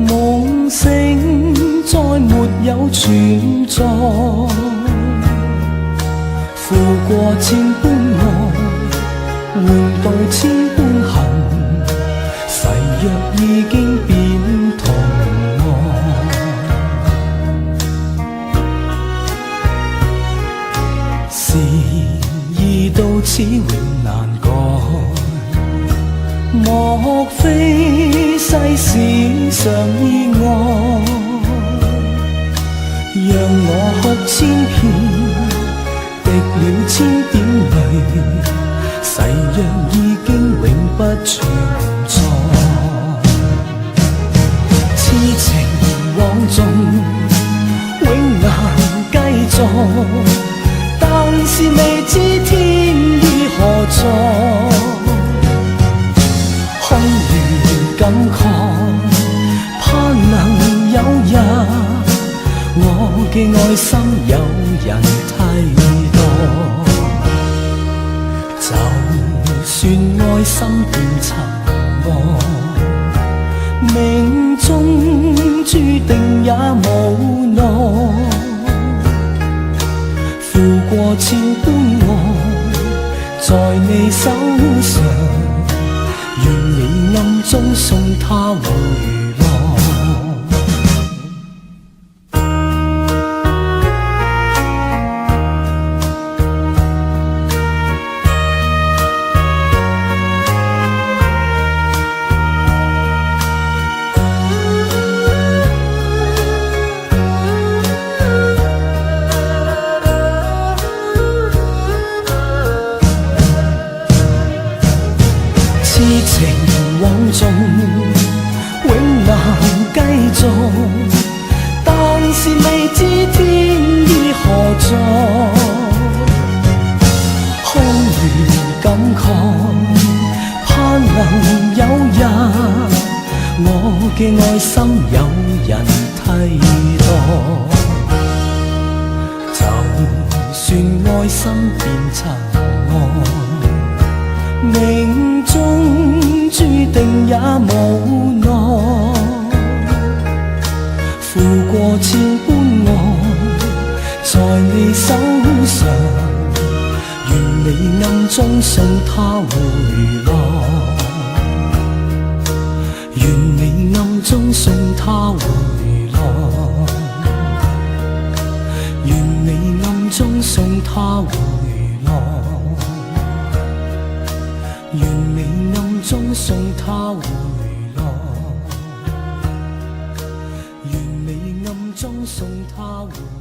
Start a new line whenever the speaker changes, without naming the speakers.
夢醒再沒有存在，負過千般愛，換到千般恨，誓約已經變同愛，時已到此永難改，莫非世事常意外，讓我哭千遍，滴了千點淚，誓約已經永不存在，痴情枉縱永難繼續，但是未知天意何在，空餘感慨，盼能有日我嘅愛心有人替代，就算愛心變塵埃，命中注定也無奈，負過千般愛在你手上，願你暗中送他回來。痴情枉縱永難繼續，但是未知天意何在，空餘感慨，盼能有日我嘅愛心有人替代，就算愛心變塵埃，命中注定也無奈，負過千般愛在你手上，願你暗中送他回來，願你暗中送他回來，願你暗中送他回來，願你暗中送他回來，願你暗中送他回來。